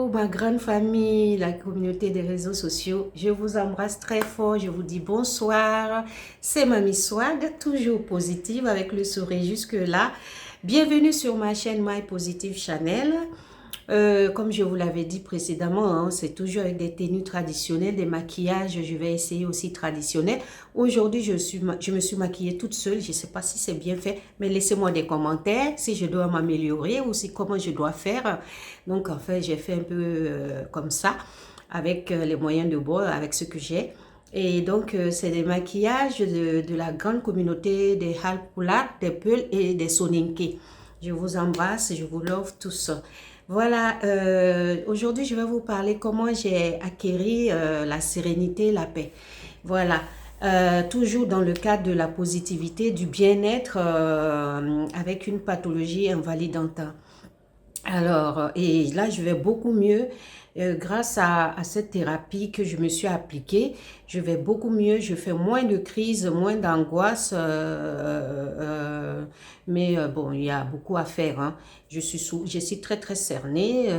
ma grande famille, la communauté des réseaux sociaux. Je vous embrasse très fort, je vous dis bonsoir. C'est Mamie Swag, toujours positive avec le sourire jusque-là. Bienvenue sur ma chaîne My Positive Channel. Comme je vous l'avais dit précédemment, hein, c'est toujours avec des tenues traditionnelles, des maquillages. Je vais essayer aussi traditionnels. Aujourd'hui, je me suis maquillée toute seule. Je ne sais pas si c'est bien fait, mais laissez-moi des commentaires si je dois m'améliorer ou si comment je dois faire. Donc, en fait, j'ai fait un peu comme ça, avec les moyens de bord, avec ce que j'ai. Et donc, c'est des maquillages de la grande communauté des Halpula, des Peuls et des Soninké. Je vous embrasse, je vous love tous. Voilà, aujourd'hui je vais vous parler comment j'ai acquéri la sérénité, la paix. Voilà, toujours dans le cadre de la positivité, du bien-être avec une pathologie invalidante. Alors, et là, je vais beaucoup mieux grâce à cette thérapie que je me suis appliquée. Je vais beaucoup mieux, je fais moins de crises, moins d'angoisse. Mais bon, il y a beaucoup à faire, hein. Je suis très, très cernée.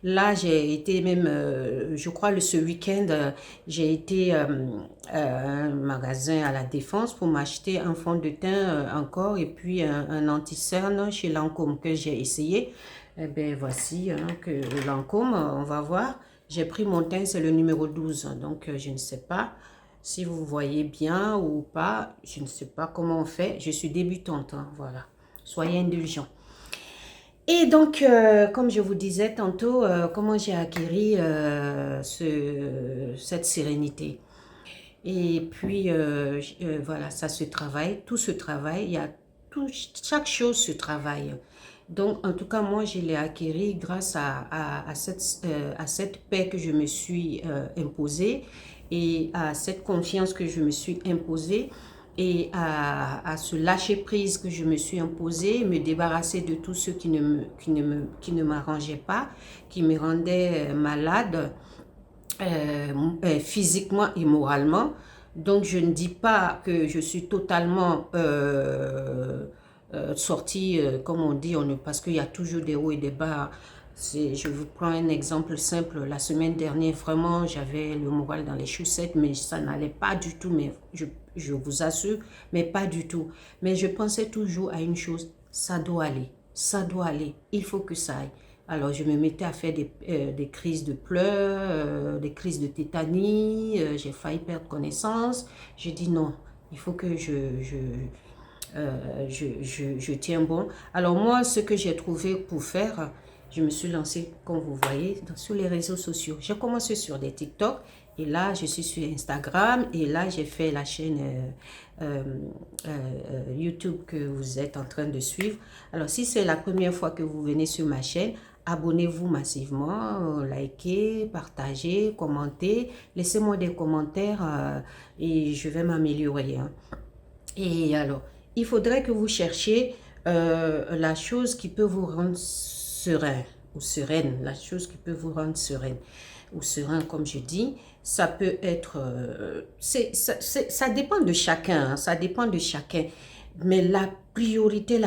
Là, j'ai été même, je crois, ce week-end, j'ai été à un magasin à la Défense pour m'acheter un fond de teint encore et puis un anti-cerne chez Lancôme que j'ai essayé. Eh bien, voici hein, que Lancôme, on va voir. J'ai pris mon teint, c'est le numéro 12. Donc, je ne sais pas si vous voyez bien ou pas. Je ne sais pas comment on fait. Je suis débutante, hein, voilà. Soyez indulgents. Et donc, comme je vous disais tantôt, comment j'ai acquis cette sérénité. Et puis, voilà, ça se travaille, tout se travaille, chaque chose se travaille. Donc, en tout cas, moi, je l'ai acquis grâce à cette paix que je me suis imposée et à cette confiance que je me suis imposée et à ce lâcher-prise que je me suis imposé, me débarrasser de tout ce qui ne m'arrangeait pas, qui me rendait malade physiquement et moralement. Donc, je ne dis pas que je suis totalement sortie, comme on dit, parce qu'il y a toujours des hauts et des bas. Je vous prends un exemple simple. La semaine dernière, vraiment, j'avais le moral dans les chaussettes, mais ça n'allait pas du tout. Mais je vous assure, mais pas du tout. Mais je pensais toujours à une chose, ça doit aller, ça doit aller, il faut que ça aille. Alors, je me mettais à faire des crises de pleurs, des crises de tétanie, j'ai failli perdre connaissance. J'ai dit non, il faut que je tiens bon. Alors moi, ce que j'ai trouvé pour faire, je me suis lancée, comme vous voyez, sur les réseaux sociaux. J'ai commencé sur des TikTok et là, je suis sur Instagram et là, j'ai fait la chaîne YouTube que vous êtes en train de suivre. Alors, si c'est la première fois que vous venez sur ma chaîne, abonnez-vous massivement, likez, partagez, commentez. Laissez-moi des commentaires et je vais m'améliorer, hein. Et alors, il faudrait que vous cherchiez la chose qui peut vous rendre serein ou sereine, la chose qui peut vous rendre sereine ou serein, comme je dis. Ça peut être, ça dépend de chacun, hein, ça dépend de chacun. Mais la priorité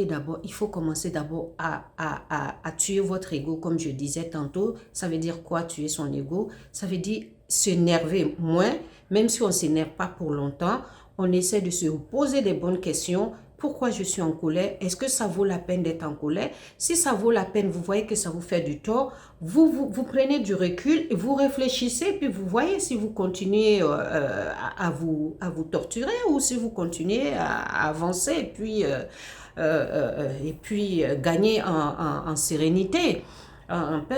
d'abord, il faut commencer d'abord à tuer votre ego, comme je disais tantôt. Ça veut dire quoi, tuer son ego? Ça veut dire s'énerver moins, même si on ne s'énerve pas pour longtemps. On essaie de se poser des bonnes questions. Pourquoi je suis en colère? Est-ce que ça vaut la peine d'être en colère? Si ça vaut la peine, vous voyez que ça vous fait du tort, vous prenez du recul et vous réfléchissez, puis vous voyez si vous continuez à vous torturer ou si vous continuez à avancer et puis gagner en sérénité.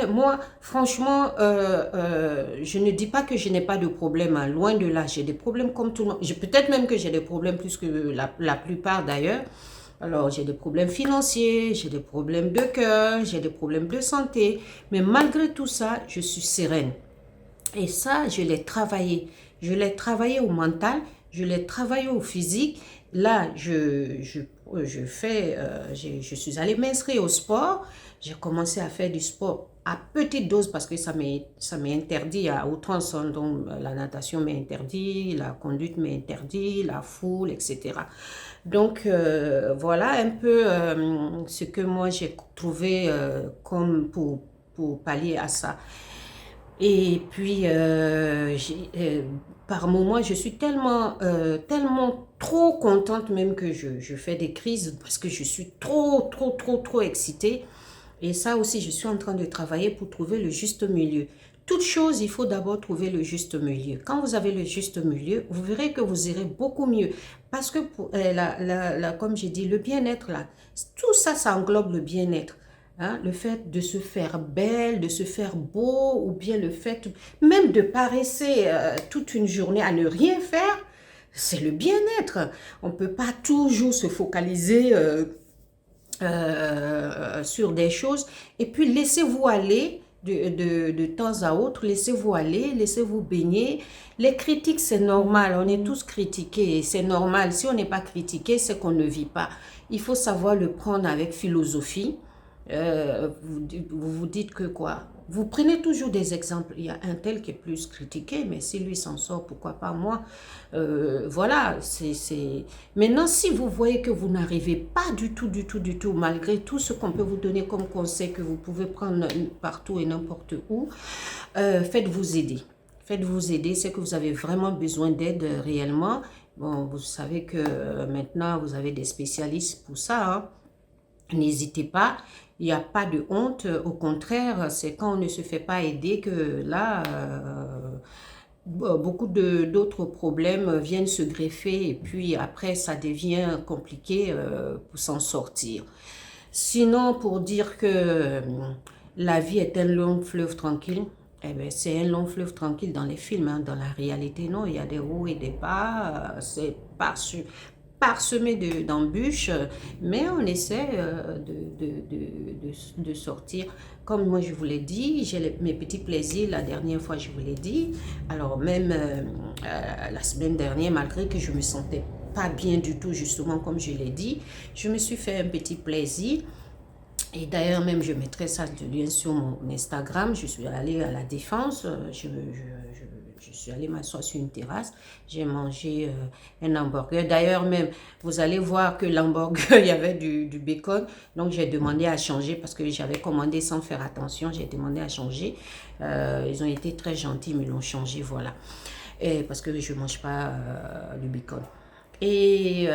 Moi, franchement, je ne dis pas que je n'ai pas de problème, hein. Loin de là, j'ai des problèmes comme tout le monde. Peut-être même que j'ai des problèmes plus que la plupart d'ailleurs. Alors, j'ai des problèmes financiers, j'ai des problèmes de cœur, j'ai des problèmes de santé. Mais malgré tout ça, je suis sereine. Et ça, je l'ai travaillé. Je l'ai travaillé au mental, je l'ai travaillé au physique. Là, je suis allée m'inscrire au sport. J'ai commencé à faire du sport à petite dose parce que ça m'est interdit à outrance. Donc, la natation m'est interdit, la conduite m'est interdit, la foule, etc. Donc, voilà un peu ce que moi j'ai trouvé comme pour pallier à ça. Et puis, par moments, je suis tellement trop contente même que je fais des crises parce que je suis trop excitée. Et ça aussi, je suis en train de travailler pour trouver le juste milieu. Toute chose, il faut d'abord trouver le juste milieu. Quand vous avez le juste milieu, vous verrez que vous irez beaucoup mieux. Parce que, comme j'ai dit, le bien-être, là, tout ça, ça englobe le bien-être. Hein, le fait de se faire belle, de se faire beau, ou bien le fait même de paresser toute une journée à ne rien faire, c'est le bien-être. On ne peut pas toujours se focaliser sur des choses. Et puis, laissez-vous aller de temps à autre, laissez-vous aller, laissez-vous baigner. Les critiques, c'est normal, on est tous critiqués, c'est normal. Si on n'est pas critiqué, c'est qu'on ne vit pas. Il faut savoir le prendre avec philosophie. Vous dites que quoi? Vous prenez toujours des exemples. Il y a un tel qui est plus critiqué, mais si lui s'en sort, pourquoi pas moi? Voilà. Maintenant, si vous voyez que vous n'arrivez pas du tout, malgré tout ce qu'on peut vous donner comme conseil que vous pouvez prendre partout et n'importe où, faites-vous aider. Faites-vous aider, c'est que vous avez vraiment besoin d'aide réellement. Bon, vous savez que maintenant, vous avez des spécialistes pour ça, hein. N'hésitez pas, il n'y a pas de honte, au contraire, c'est quand on ne se fait pas aider que là, beaucoup d'autres problèmes viennent se greffer et puis après, ça devient compliqué pour s'en sortir. Sinon, pour dire que la vie est un long fleuve tranquille, eh ben, c'est un long fleuve tranquille dans les films, hein. Dans la réalité, non, il y a des hauts et des bas, c'est parsemé d'embûches, mais on essaie de sortir. Comme moi je vous l'ai dit, j'ai mes petits plaisirs, la dernière fois je vous l'ai dit, alors même la semaine dernière, malgré que je me sentais pas bien du tout, justement comme je l'ai dit, je me suis fait un petit plaisir. Et d'ailleurs, même, je mettrai ça de lien sur mon Instagram. Je suis allée à la Défense. Je suis allée m'asseoir sur une terrasse. J'ai mangé un hamburger. D'ailleurs, même, vous allez voir que l'hamburger, il y avait du bacon. Donc, j'ai demandé à changer parce que j'avais commandé sans faire attention. J'ai demandé à changer. Ils ont été très gentils, mais ils l'ont changé, voilà. Et parce que je ne mange pas du bacon. Et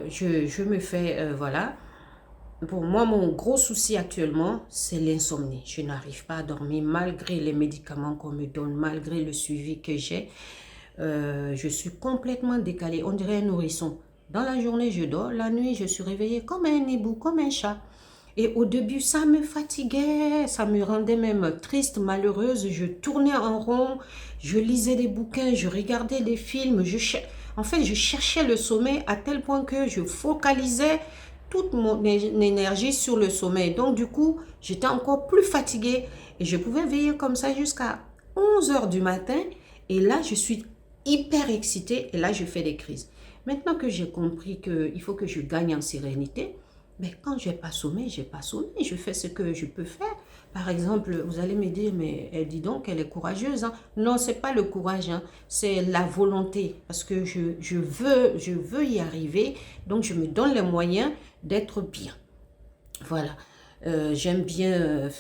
je me fais, voilà. Pour moi, mon gros souci actuellement, c'est l'insomnie. Je n'arrive pas à dormir malgré les médicaments qu'on me donne, malgré le suivi que j'ai. Je suis complètement décalée. On dirait un nourrisson. Dans la journée, je dors. La nuit, je suis réveillée comme un hibou, comme un chat. Et au début, ça me fatiguait, ça me rendait même triste, malheureuse. Je tournais en rond, je lisais des bouquins, je regardais des films. En fait, je cherchais le sommeil à tel point que je focalisais toute mon énergie sur le sommeil. Donc, du coup, j'étais encore plus fatiguée. Et je pouvais veiller comme ça jusqu'à 11 heures du matin. Et là, je suis hyper excitée. Et là, je fais des crises. Maintenant que j'ai compris qu'il faut que je gagne en sérénité, mais quand je n'ai pas sommeil, je n'ai pas sommeil. Je fais ce que je peux faire. Par exemple, vous allez me dire, mais elle dit donc qu'elle est courageuse, hein. Non, ce n'est pas le courage, hein. C'est la volonté. Parce que je veux y arriver. Donc, je me donne les moyens d'être bien. Voilà. J'aime bien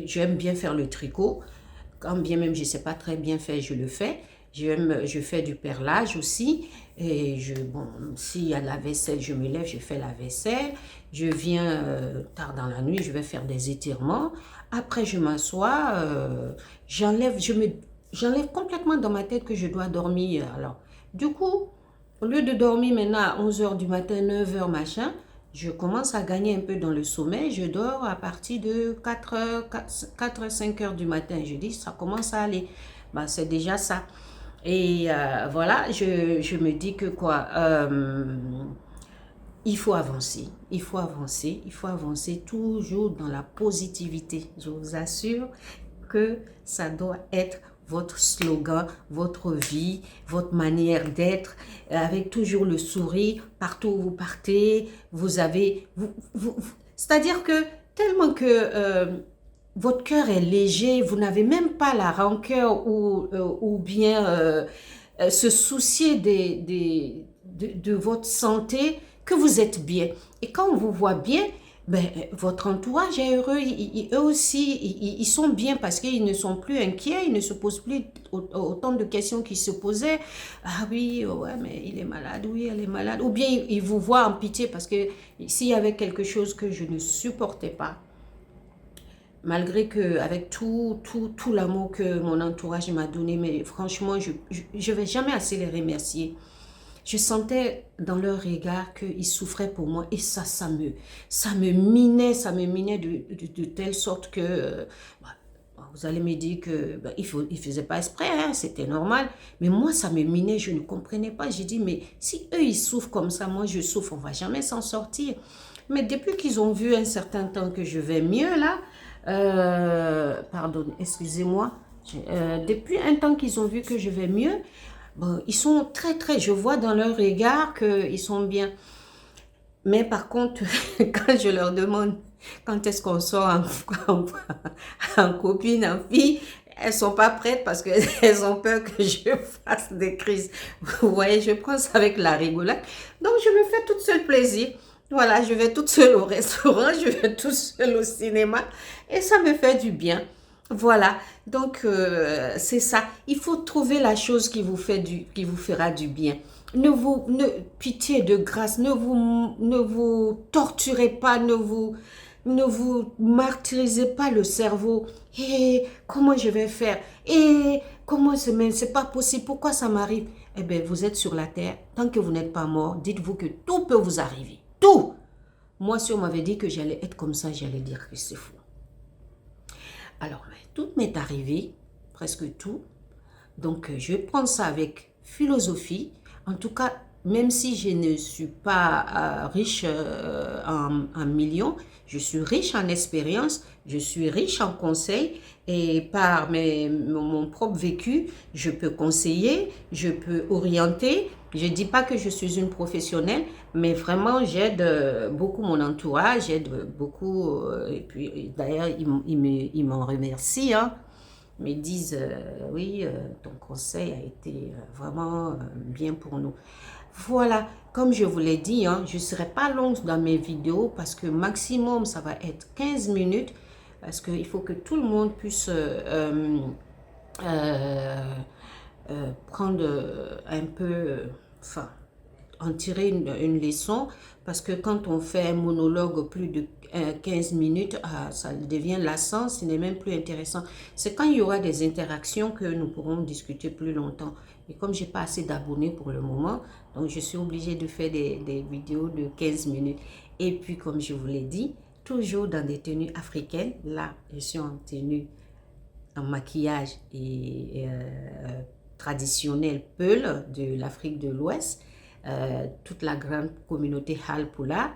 j'aime bien faire le tricot. Quand bien même je ne sais pas très bien faire, je le fais. Je fais du perlage aussi. Et bon, s'il y a de la vaisselle, je me lève, je fais la vaisselle. Je viens tard dans la nuit, je vais faire des étirements. Après, je m'assois. J'enlève complètement dans ma tête que je dois dormir. Alors, du coup, au lieu de dormir maintenant à 11 heures du matin, 9 heures, machin, je commence à gagner un peu dans le sommeil. Je dors à partir de 4 5 heures du matin. Je dis, ça commence à aller. Ben, c'est déjà ça. Et voilà, je me dis que quoi, il faut avancer, il faut avancer toujours dans la positivité. Je vous assure que ça doit être votre slogan, votre vie, votre manière d'être, avec toujours le sourire, partout où vous partez, c'est-à-dire que tellement que votre cœur est léger, vous n'avez même pas la rancœur ou bien se soucier de votre santé, que vous êtes bien. Et quand on vous voit bien, ben, votre entourage est heureux, eux aussi, ils sont bien parce qu'ils ne sont plus inquiets, ils ne se posent plus autant de questions qu'ils se posaient. Ah oui, ouais, mais il est malade, oui, elle est malade. Ou bien ils vous voient en pitié parce que s'il y avait quelque chose que je ne supportais pas, malgré que avec tout l'amour que mon entourage m'a donné, mais franchement, je vais jamais assez les remercier. Je sentais dans leur regard qu'ils souffraient pour moi et ça me minait de telle sorte que vous allez me dire que il faisait pas exprès, hein, c'était normal. Mais moi, ça me minait, je ne comprenais pas. J'ai dit, mais si eux, ils souffrent comme ça, moi, je souffre, on va jamais s'en sortir. Mais depuis qu'ils ont vu un certain temps que je vais mieux, là, pardon, excusez-moi, depuis un temps qu'ils ont vu que je vais mieux, bon, ils sont je vois dans leur regard qu'ils sont bien. Mais par contre, quand je leur demande quand est-ce qu'on sort en copine, en fille, elles sont pas prêtes parce qu'elles ont peur que je fasse des crises. Vous voyez, je prends ça avec la rigolade. Donc, je me fais toute seule plaisir. Voilà, je vais toute seule au restaurant, je vais toute seule au cinéma et ça me fait du bien. Voilà, donc c'est ça. Il faut trouver la chose qui vous fera du bien. Pitié de grâce, ne vous torturez pas, ne vous martyrisez pas le cerveau. Et comment je vais faire? Et comment c'est pas possible? Pourquoi ça m'arrive? Eh bien, vous êtes sur la terre. Tant que vous n'êtes pas mort, dites-vous que tout peut vous arriver. Tout! Moi, si on m'avait dit que j'allais être comme ça, j'allais dire que c'est fou. Alors, tout m'est arrivé, presque tout. Donc, je vais prendre ça avec philosophie. En tout cas, même si je ne suis pas riche en millions, je suis riche en expérience, je suis riche en conseils et par mon propre vécu, je peux conseiller, je peux orienter. Je ne dis pas que je suis une professionnelle, mais vraiment, j'aide beaucoup mon entourage, j'aide beaucoup. Et puis, d'ailleurs, ils m'en remercient, hein, me disent oui, ton conseil a été vraiment bien pour nous. Voilà, comme je vous l'ai dit, hein, je ne serai pas longue dans mes vidéos parce que maximum ça va être 15 minutes parce qu'il faut que tout le monde puisse prendre un peu, enfin, en tirer une leçon parce que quand on fait un monologue plus de 15 minutes, ça devient lassant, ce n'est même plus intéressant. C'est quand il y aura des interactions que nous pourrons discuter plus longtemps. Et comme je n'ai pas assez d'abonnés pour le moment, donc je suis obligée de faire des vidéos de 15 minutes. Et puis, comme je vous l'ai dit, toujours dans des tenues africaines. Là, je suis en tenue, en maquillage et traditionnel Peul de l'Afrique de l'Ouest. Toute la grande communauté Halpula,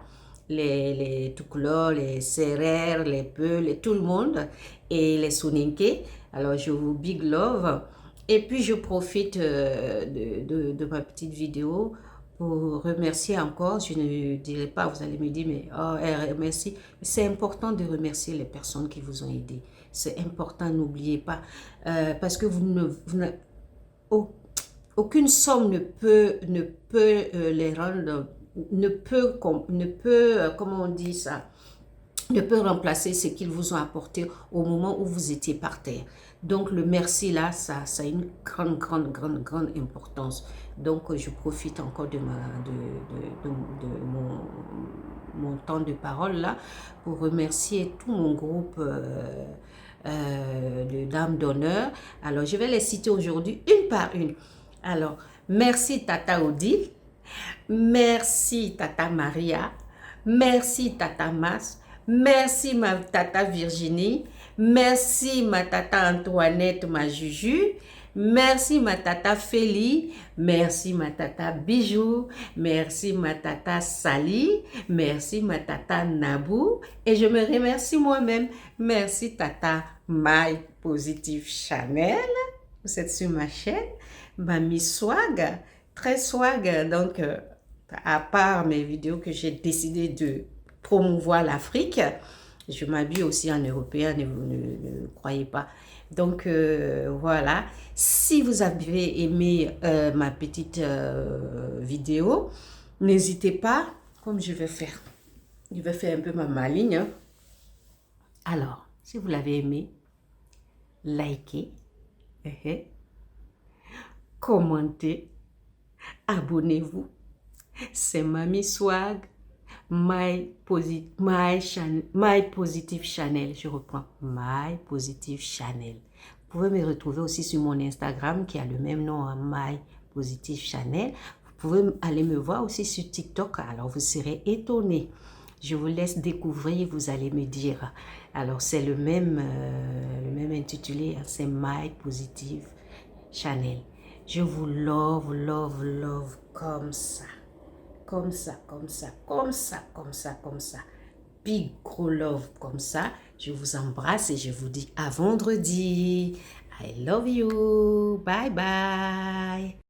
les Tukulor, les Serer, les Peul, et tout le monde, et les Soninké. Alors, je vous big love. Et puis, je profite de ma petite vidéo pour remercier encore. Je ne dirai pas, vous allez me dire, mais oh, merci. C'est important de remercier les personnes qui vous ont aidé. C'est important, n'oubliez pas. Parce que aucune somme ne peut les rendre, comment on dit ça, ne peut remplacer ce qu'ils vous ont apporté au moment où vous étiez par terre. Donc le merci là, ça a une grande importance. Donc je profite encore de mon temps de parole là pour remercier tout mon groupe de dames d'honneur. Alors je vais les citer aujourd'hui une par une. Alors, merci Tata Odile, merci Tata Maria, merci Tata Mas, merci ma Tata Virginie, merci ma Tata Antoinette, ma Juju, merci ma Tata Félie, merci ma Tata Bijou, merci ma Tata Sali, merci ma Tata Nabou et je me remercie moi-même. Merci Tata My Positive Chanel, vous êtes sur ma chaîne. Mamie Swag, très swag, donc à part mes vidéos que j'ai décidé de promouvoir l'Afrique, je m'habille aussi en européen, ne croyez pas. Donc voilà, si vous avez aimé ma petite vidéo, n'hésitez pas, comme je vais faire. Je vais faire un peu ma maligne. Hein. Alors, si vous l'avez aimé, likez, commentez, abonnez-vous. C'est Mamie Swag, My Positive Channel. Je reprends, My Positive Channel. Vous pouvez me retrouver aussi sur mon Instagram qui a le même nom, My Positive Channel. Vous pouvez aller me voir aussi sur TikTok. Alors, vous serez étonnés. Je vous laisse découvrir, vous allez me dire. Alors, c'est le même intitulé, c'est My Positive Channel. Je vous love, love, love comme ça. Comme ça, comme ça, comme ça, comme ça, comme ça. Big gros love comme ça. Je vous embrasse et je vous dis à vendredi. I love you. Bye bye.